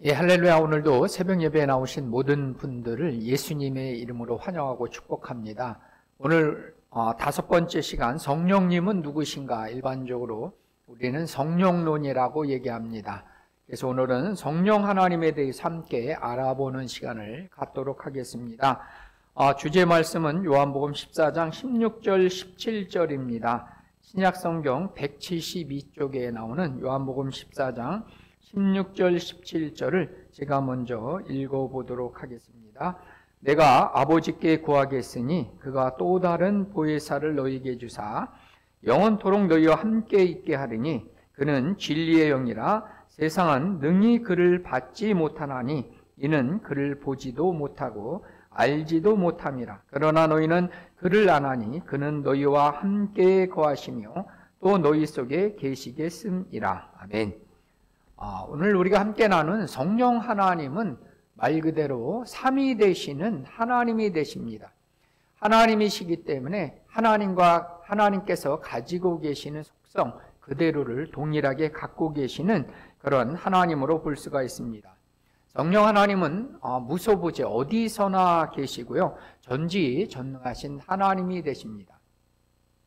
예, 할렐루야. 오늘도 새벽 예배에 나오신 모든 분들을 예수님의 이름으로 환영하고 축복합니다. 오늘 5번째 시간, 성령님은 누구신가? 일반적으로 우리는 성령론이라고 얘기합니다. 그래서 오늘은 성령 하나님에 대해서 함께 알아보는 시간을 갖도록 하겠습니다. 주제 말씀은 요한복음 14장 16절 17절입니다. 신약성경 172쪽에 나오는 요한복음 14장 16절 17절을 제가 먼저 읽어보도록 하겠습니다. 내가 아버지께 구하겠으니 그가 또 다른 보혜사를 너희에게 주사 영원토록 너희와 함께 있게 하리니 그는 진리의 영이라 세상은 능히 그를 받지 못하나니 이는 그를 보지도 못하고 알지도 못함이라. 그러나 너희는 그를 아나니 그는 너희와 함께 거하시며 또 너희 속에 계시겠음이라. 아멘. 오늘 우리가 함께 나눈 성령 하나님은 말 그대로 삼위 되시는 하나님이 되십니다. 하나님이시기 때문에 하나님께서 가지고 계시는 속성 그대로를 동일하게 갖고 계시는 그런 하나님으로 볼 수가 있습니다. 성령 하나님은 무소부재 어디서나 계시고요. 전지전능하신 하나님이 되십니다.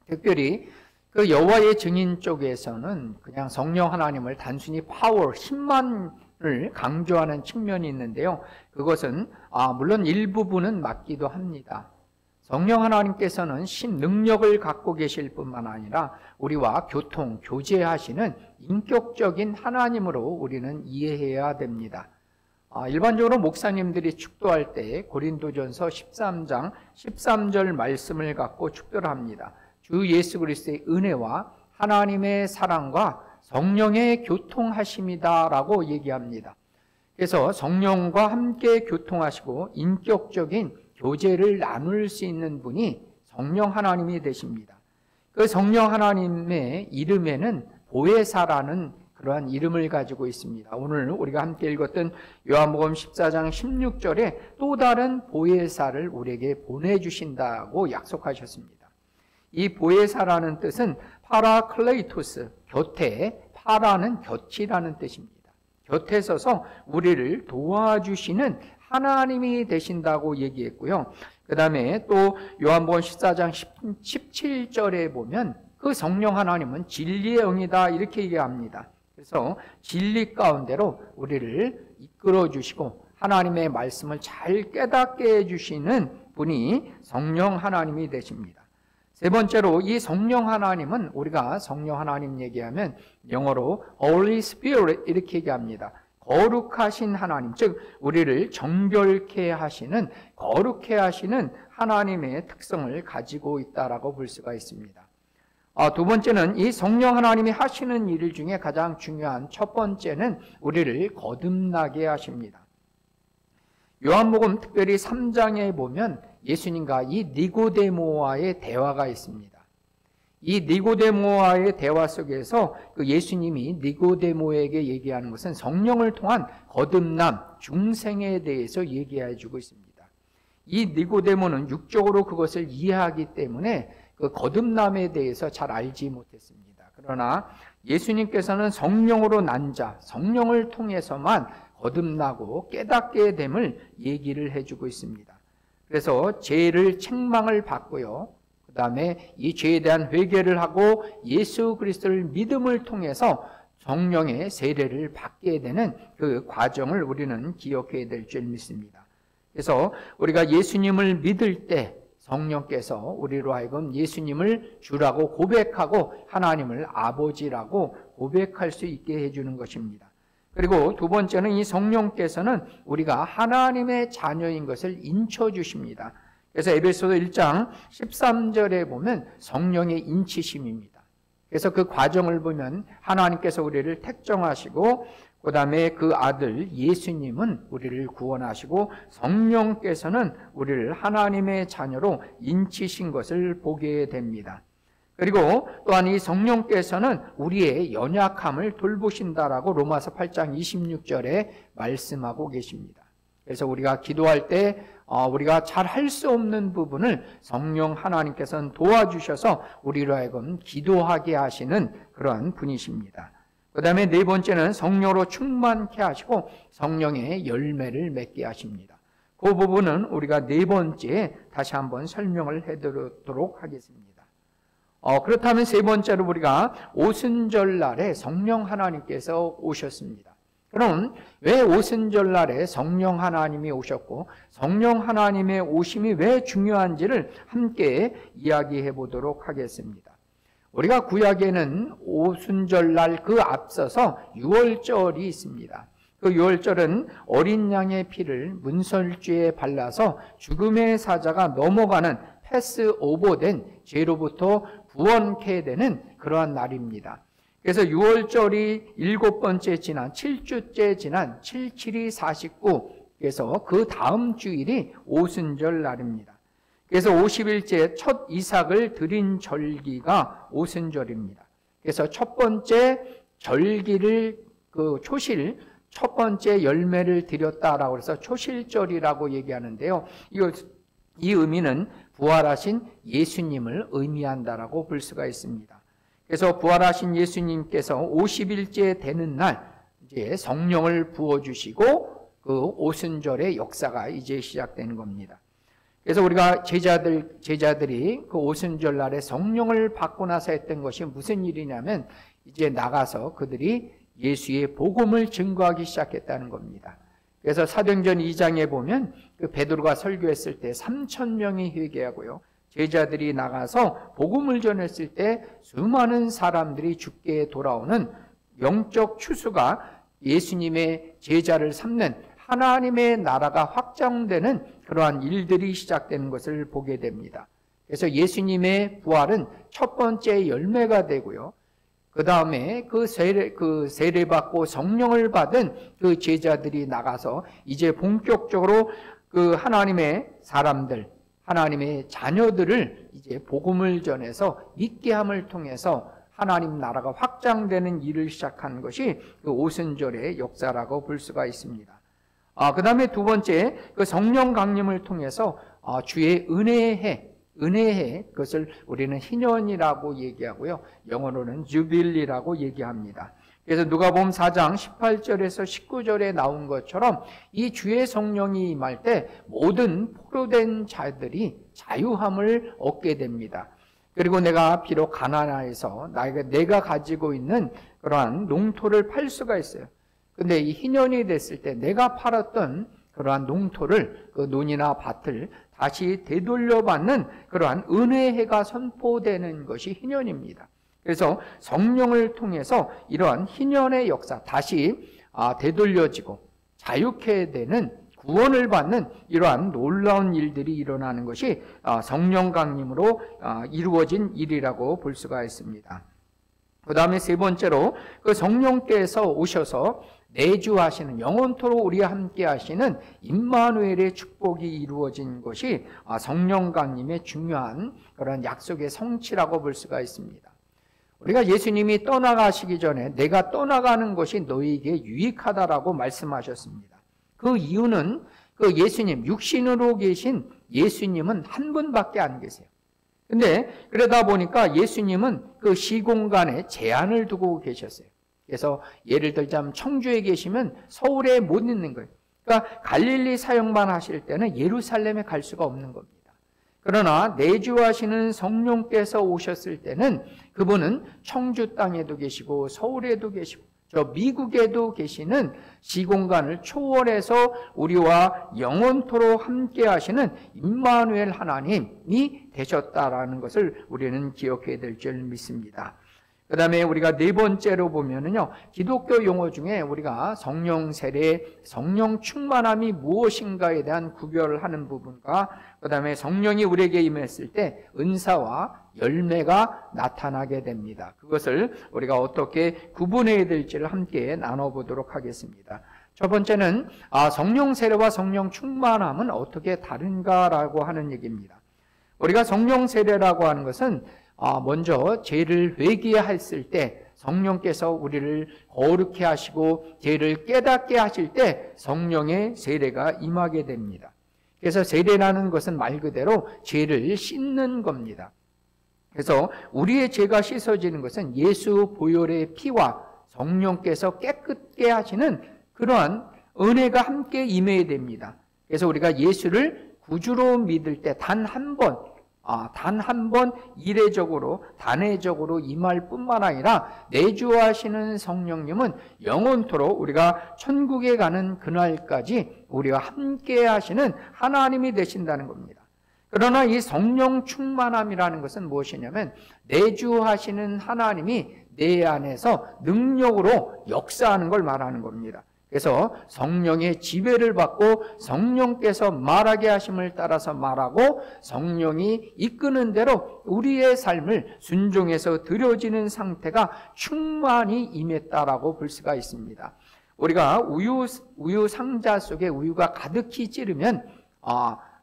특별히 그 여호와의 증인 쪽에서는 그냥 성령 하나님을 단순히 파워, 힘만을 강조하는 측면이 있는데요. 그것은 물론 일부분은 맞기도 합니다. 성령 하나님께서는 능력을 갖고 계실 뿐만 아니라 우리와 교제하시는 인격적인 하나님으로 우리는 이해해야 됩니다. 일반적으로 목사님들이 축도할 때 고린도전서 13장 13절 말씀을 갖고 축도를 합니다. 주 예수 그리스도의 은혜와 하나님의 사랑과 성령의 교통하심이다 라고 얘기합니다. 그래서 성령과 함께 교통하시고 인격적인 교제를 나눌 수 있는 분이 성령 하나님이 되십니다. 그 성령 하나님의 이름에는 보혜사라는 그러한 이름을 가지고 있습니다. 오늘 우리가 함께 읽었던 요한복음 14장 16절에 또 다른 보혜사를 우리에게 보내주신다고 약속하셨습니다. 이 보혜사라는 뜻은 파라클레이토스, 곁에, 파라는 곁이라는 뜻입니다. 곁에 서서 우리를 도와주시는 하나님이 되신다고 얘기했고요. 그 다음에 또 요한복음 14장 17절에 보면 그 성령 하나님은 진리의 영이다 이렇게 얘기합니다. 그래서 진리 가운데로 우리를 이끌어 주시고 하나님의 말씀을 잘 깨닫게 해주시는 분이 성령 하나님이 되십니다. 세 번째로 이 성령 하나님은 우리가 성령 하나님 얘기하면 영어로 Holy Spirit 이렇게 얘기합니다. 거룩하신 하나님, 즉 우리를 정결케 하시는 거룩해 하시는 하나님의 특성을 가지고 있다라고 볼 수가 있습니다. 두 번째는 이 성령 하나님이 하시는 일 중에 가장 중요한 첫 번째는 우리를 거듭나게 하십니다. 요한복음 특별히 3장에 보면 예수님과 이 니고데모와의 대화가 있습니다. 이 니고데모와의 대화 속에서 그 예수님이 니고데모에게 얘기하는 것은 성령을 통한 거듭남, 중생에 대해서 얘기해 주고 있습니다. 이 니고데모는 육적으로 그것을 이해하기 때문에 그 거듭남에 대해서 잘 알지 못했습니다. 그러나 예수님께서는 성령으로 난 자, 성령을 통해서만 거듭나고 깨닫게 됨을 얘기를 해주고 있습니다. 그래서 죄를 책망을 받고요. 그 다음에 이 죄에 대한 회개를 하고 예수 그리스도를 믿음을 통해서 성령의 세례를 받게 되는 그 과정을 우리는 기억해야 될 줄 믿습니다. 그래서 우리가 예수님을 믿을 때 성령께서 우리로 하여금 예수님을 주라고 고백하고 하나님을 아버지라고 고백할 수 있게 해주는 것입니다. 그리고 두 번째는 이 성령께서는 우리가 하나님의 자녀인 것을 인쳐주십니다. 그래서 에베소서 1장 13절에 보면 성령의 인치심입니다. 그래서 그 과정을 보면 하나님께서 우리를 택정하시고 그 다음에 그 아들 예수님은 우리를 구원하시고 성령께서는 우리를 하나님의 자녀로 인치신 것을 보게 됩니다. 그리고 또한 이 성령께서는 우리의 연약함을 돌보신다라고 로마서 8장 26절에 말씀하고 계십니다. 그래서 우리가 기도할 때 우리가 잘 할 수 없는 부분을 성령 하나님께서는 도와주셔서 우리로 하여금 기도하게 하시는 그러한 분이십니다. 그 다음에 네 번째는 성령으로 충만케 하시고 성령의 열매를 맺게 하십니다. 그 부분은 우리가 네 번째에 다시 한번 설명을 해드리도록 하겠습니다. 그렇다면 세 번째로 우리가 오순절 날에 성령 하나님께서 오셨습니다. 그럼 왜 오순절 날에 성령 하나님이 오셨고 성령 하나님의 오심이 왜 중요한지를 함께 이야기해 보도록 하겠습니다. 우리가 구약에는 오순절 날 그 앞서서 유월절이 있습니다. 그 유월절은 어린 양의 피를 문설주에 발라서 죽음의 사자가 넘어가는 패스오버된 죄로부터 구원케 되는 그러한 날입니다. 그래서 유월절이 7번째 지난 7주째 지난 77이 49, 그래서 그 다음 주일이 오순절 날입니다. 그래서 50일째 첫 이삭을 드린 절기가 오순절입니다. 그래서 첫 번째 절기를 초실 첫 번째 열매를 드렸다라고 해서 초실절이라고 얘기하는데요. 이 의미는 부활하신 예수님을 의미한다라고 볼 수가 있습니다. 그래서 부활하신 예수님께서 50일째 되는 날 이제 성령을 부어주시고 그 오순절의 역사가 이제 시작되는 겁니다. 그래서 우리가 제자들이 그 오순절 날에 성령을 받고 나서 했던 것이 무슨 일이냐면 이제 나가서 그들이 예수의 복음을 증거하기 시작했다는 겁니다. 그래서 사도행전 2장에 보면 그 베드로가 설교했을 때 3,000명이 회개하고요. 제자들이 나가서 복음을 전했을 때 수많은 사람들이 주께 돌아오는 영적 추수가 예수님의 제자를 삼는 하나님의 나라가 확장되는 그러한 일들이 시작되는 것을 보게 됩니다. 그래서 예수님의 부활은 첫 번째 열매가 되고요. 그 다음에 그 세례받고 성령을 받은 그 제자들이 나가서 이제 본격적으로 그 하나님의 사람들, 하나님의 자녀들을 이제 복음을 전해서 믿게 함을 통해서 하나님 나라가 확장되는 일을 시작한 것이 그 오순절의 역사라고 볼 수가 있습니다. 그 다음에 두 번째, 그 성령 강림을 통해서 주의 은혜해, 그것을 우리는 희년이라고 얘기하고요. 영어로는 주빌리라고 얘기합니다. 그래서 누가복음 4장 18절에서 19절에 나온 것처럼 이 주의 성령이 임할 때 모든 포로된 자들이 자유함을 얻게 됩니다. 그리고 내가 비록 가난하여서 내가 가지고 있는 그러한 농토를 팔 수가 있어요. 근데 이 희년이 됐을 때 내가 팔았던 그러한 농토를, 그 논이나 밭을 다시 되돌려받는 그러한 은혜해가 선포되는 것이 희년입니다. 그래서 성령을 통해서 이러한 희년의 역사, 다시 되돌려지고 자유케 되는, 구원을 받는 이러한 놀라운 일들이 일어나는 것이 성령 강림으로 이루어진 일이라고 볼 수가 있습니다. 그 다음에 세 번째로 그 성령께서 오셔서 내주하시는, 영원토록 우리와 함께 하시는 임마누엘의 축복이 이루어진 것이 성령 강림의 중요한 그런 약속의 성취라고 볼 수가 있습니다. 우리가 예수님이 떠나가시기 전에 내가 떠나가는 것이 너희에게 유익하다라고 말씀하셨습니다. 그 이유는 그 예수님, 육신으로 계신 예수님은 한 분밖에 안 계세요. 근데 그러다 보니까 예수님은 그 시공간에 제한을 두고 계셨어요. 그래서 예를 들자면 청주에 계시면 서울에 못 있는 거예요. 그러니까 갈릴리 사역만 하실 때는 예루살렘에 갈 수가 없는 겁니다. 그러나 내주하시는 성령께서 오셨을 때는 그분은 청주 땅에도 계시고 서울에도 계시고 저 미국에도 계시는 시공간을 초월해서 우리와 영원토록 함께 하시는 임마누엘 하나님이 되셨다라는 것을 우리는 기억해야 될 줄 믿습니다. 그 다음에 우리가 네 번째로 보면은요, 기독교 용어 중에 우리가 성령 세례, 성령 충만함이 무엇인가에 대한 구별을 하는 부분과 그 다음에 성령이 우리에게 임했을 때 은사와 열매가 나타나게 됩니다. 그것을 우리가 어떻게 구분해야 될지를 함께 나눠보도록 하겠습니다. 첫 번째는 성령 세례와 성령 충만함은 어떻게 다른가라고 하는 얘기입니다. 우리가 성령 세례라고 하는 것은 먼저 죄를 회개했을 때 성령께서 우리를 거룩해 하시고 죄를 깨닫게 하실 때 성령의 세례가 임하게 됩니다. 그래서 세례라는 것은 말 그대로 죄를 씻는 겁니다. 그래서 우리의 죄가 씻어지는 것은 예수 보혈의 피와 성령께서 깨끗게 하시는 그러한 은혜가 함께 임해야 됩니다. 그래서 우리가 예수를 구주로 믿을 때 단 한 번 이례적으로 단회적으로 임할 뿐만 아니라 내주하시는 성령님은 영원토록 우리가 천국에 가는 그날까지 우리와 함께 하시는 하나님이 되신다는 겁니다. 그러나 이 성령 충만함이라는 것은 무엇이냐면 내주하시는 하나님이 내 안에서 능력으로 역사하는 걸 말하는 겁니다. 그래서 성령의 지배를 받고 성령께서 말하게 하심을 따라서 말하고 성령이 이끄는 대로 우리의 삶을 순종해서 드려지는 상태가 충만히 임했다라고 볼 수가 있습니다. 우리가 우유 상자 속에 우유가 가득히 찌르면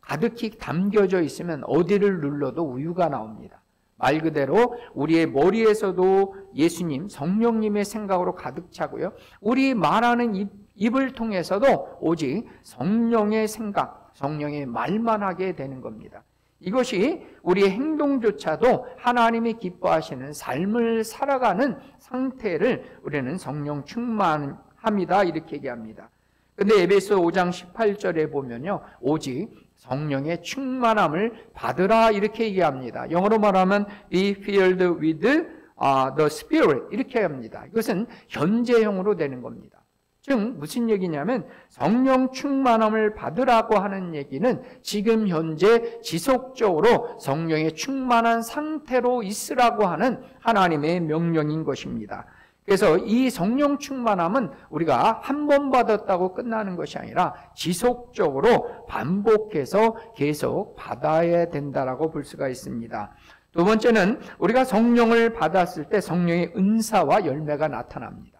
가득히 담겨져 있으면 어디를 눌러도 우유가 나옵니다. 말 그대로 우리의 머리에서도 예수님, 성령님의 생각으로 가득 차고요. 우리 말하는 입을 통해서도 오직 성령의 생각, 성령의 말만 하게 되는 겁니다. 이것이 우리의 행동조차도 하나님이 기뻐하시는 삶을 살아가는 상태를 우리는 성령 충만합니다. 이렇게 얘기합니다. 근데 에베소 5장 18절에 보면요. 오직 성령의 충만함을 받으라 이렇게 얘기합니다. 영어로 말하면 be filled with the Spirit 이렇게 합니다. 이것은 현재형으로 되는 겁니다. 즉 무슨 얘기냐면 성령 충만함을 받으라고 하는 얘기는 지금 현재 지속적으로 성령의 충만한 상태로 있으라고 하는 하나님의 명령인 것입니다. 그래서 이 성령 충만함은 우리가 한 번 받았다고 끝나는 것이 아니라 지속적으로 반복해서 계속 받아야 된다라고 볼 수가 있습니다. 두 번째는 우리가 성령을 받았을 때 성령의 은사와 열매가 나타납니다.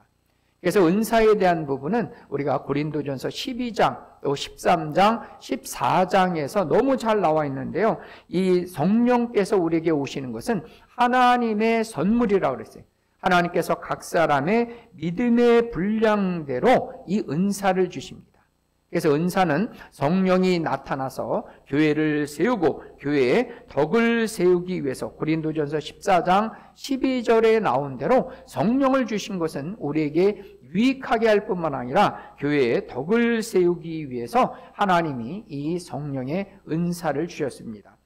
그래서 은사에 대한 부분은 우리가 고린도전서 12장, 또 13장, 14장에서 너무 잘 나와 있는데요. 이 성령께서 우리에게 오시는 것은 하나님의 선물이라고 그랬어요. 하나님께서 각 사람의 믿음의 분량대로 이 은사를 주십니다. 그래서 은사는 성령이 나타나서 교회를 세우고 교회의 덕을 세우기 위해서 고린도전서 14장 12절에 나온 대로 성령을 주신 것은 우리에게 유익하게 할 뿐만 아니라 교회의 덕을 세우기 위해서 하나님이 이 성령의 은사를 주셨습니다.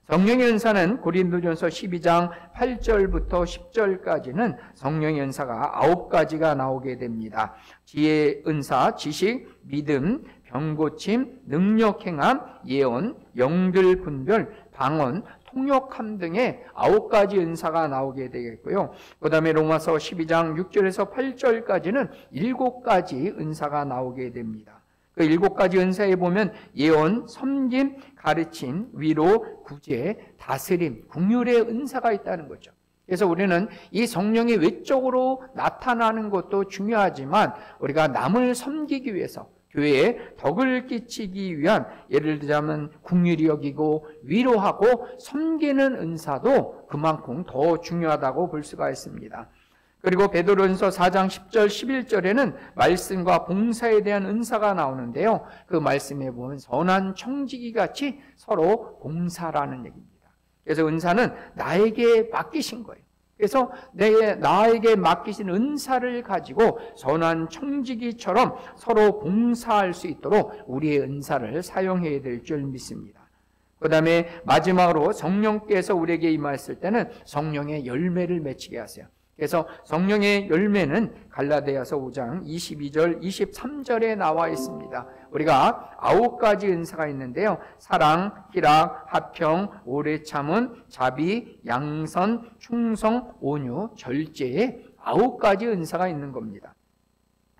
성령의 은사는 고린도전서 12장 8절부터 10절까지는 성령의 은사가 9가지가 나오게 됩니다. 지혜의 은사, 지식, 믿음, 병고침, 능력 행함, 예언, 영들 분별, 방언, 통역함 등의 9가지 은사가 나오게 되겠고요. 그 다음에 로마서 12장 6절에서 8절까지는 7가지 은사가 나오게 됩니다. 그 7가지 은사에 보면 예언, 섬김, 가르침, 위로, 구제, 다스림, 긍휼의 은사가 있다는 거죠. 그래서 우리는 이 성령이 외적으로 나타나는 것도 중요하지만 우리가 남을 섬기기 위해서 교회에 덕을 끼치기 위한 예를 들자면 긍휼히 여기고 위로하고 섬기는 은사도 그만큼 더 중요하다고 볼 수가 있습니다. 그리고 베드로전서 4장 10절 11절에는 말씀과 봉사에 대한 은사가 나오는데요. 그 말씀에 보면 선한 청지기 같이 서로 봉사라는 얘기입니다. 그래서 은사는 나에게 맡기신 거예요. 그래서 나에게 맡기신 은사를 가지고 선한 청지기처럼 서로 봉사할 수 있도록 우리의 은사를 사용해야 될 줄 믿습니다. 그 다음에 마지막으로 성령께서 우리에게 임하였을 때는 성령의 열매를 맺히게 하세요. 그래서 성령의 열매는 갈라디아서 5장 22절 23절에 나와 있습니다. 우리가 9가지 은사가 있는데요. 사랑, 희락, 화평, 오래 참음, 자비, 양선, 충성, 온유, 절제에 9가지 은사가 있는 겁니다.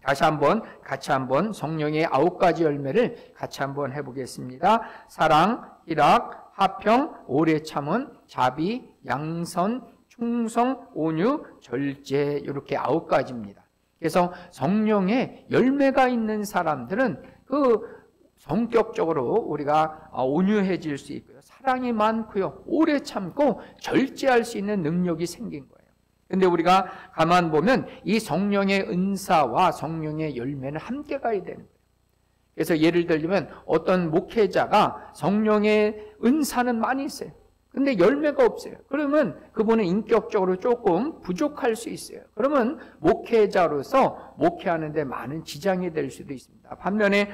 다시 한번 같이 한번 성령의 9가지 열매를 같이 한번 해보겠습니다. 사랑, 희락, 화평, 오래 참음, 자비, 양선, 충성, 온유, 절제 이렇게 9가지입니다. 그래서 성령의 열매가 있는 사람들은 그 성격적으로 우리가 온유해질 수 있고요. 사랑이 많고요. 오래 참고 절제할 수 있는 능력이 생긴 거예요. 근데 우리가 가만 보면 이 성령의 은사와 성령의 열매는 함께 가야 되는 거예요. 그래서 예를 들면 어떤 목회자가 성령의 은사는 많이 있어요. 근데 열매가 없어요. 그러면 그분은 인격적으로 조금 부족할 수 있어요. 그러면 목회자로서 목회하는데 많은 지장이 될 수도 있습니다. 반면에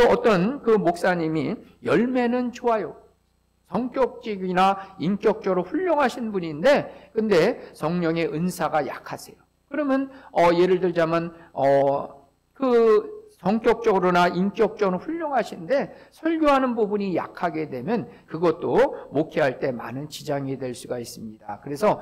어떤 목사님이 열매는 좋아요. 성격적이나 인격적으로 훌륭하신 분인데, 근데 성령의 은사가 약하세요. 그러면 예를 들자면 성격적으로나 인격적으로 훌륭하신데 설교하는 부분이 약하게 되면 그것도 목회할 때 많은 지장이 될 수가 있습니다. 그래서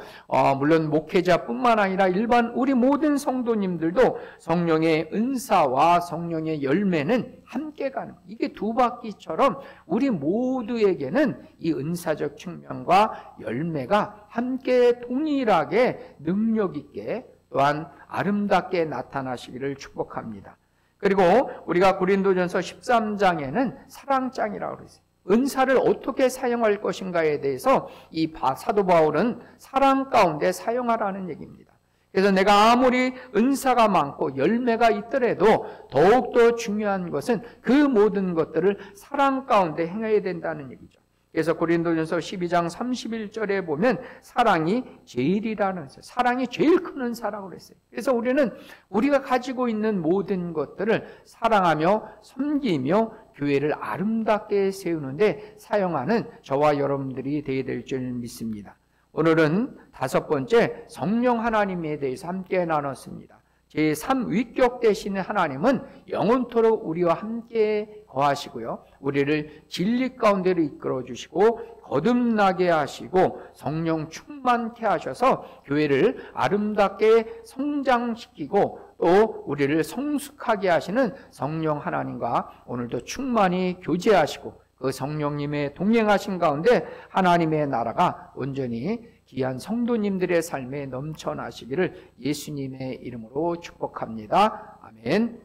물론 목회자뿐만 아니라 일반 우리 모든 성도님들도 성령의 은사와 성령의 열매는 함께 가는, 이게 두 바퀴처럼 우리 모두에게는 이 은사적 측면과 열매가 함께 동일하게 능력 있게 또한 아름답게 나타나시기를 축복합니다. 그리고 우리가 고린도전서 13장에는 사랑장이라고 그랬어요. 은사를 어떻게 사용할 것인가에 대해서 이 사도 바울은 사랑 가운데 사용하라는 얘기입니다. 그래서 내가 아무리 은사가 많고 열매가 있더라도 더욱더 중요한 것은 그 모든 것들을 사랑 가운데 행해야 된다는 얘기죠. 그래서 고린도전서 12장 31절에 보면 사랑이 제일이라는, 사랑이 제일 큰 은사라고 그랬어요. 그래서 우리는 우리가 가지고 있는 모든 것들을 사랑하며 섬기며 교회를 아름답게 세우는데 사용하는 저와 여러분들이 되어야 될 줄 믿습니다. 오늘은 5번째 성령 하나님에 대해서 함께 나눴습니다. 제3위격 되시는 하나님은 영원토록 우리와 함께 거하시고요, 우리를 진리 가운데로 이끌어 주시고 거듭나게 하시고 성령 충만케 하셔서 교회를 아름답게 성장시키고 또 우리를 성숙하게 하시는 성령 하나님과 오늘도 충만히 교제하시고 그 성령님의 동행하신 가운데 하나님의 나라가 온전히 귀한 성도님들의 삶에 넘쳐나시기를 예수님의 이름으로 축복합니다. 아멘.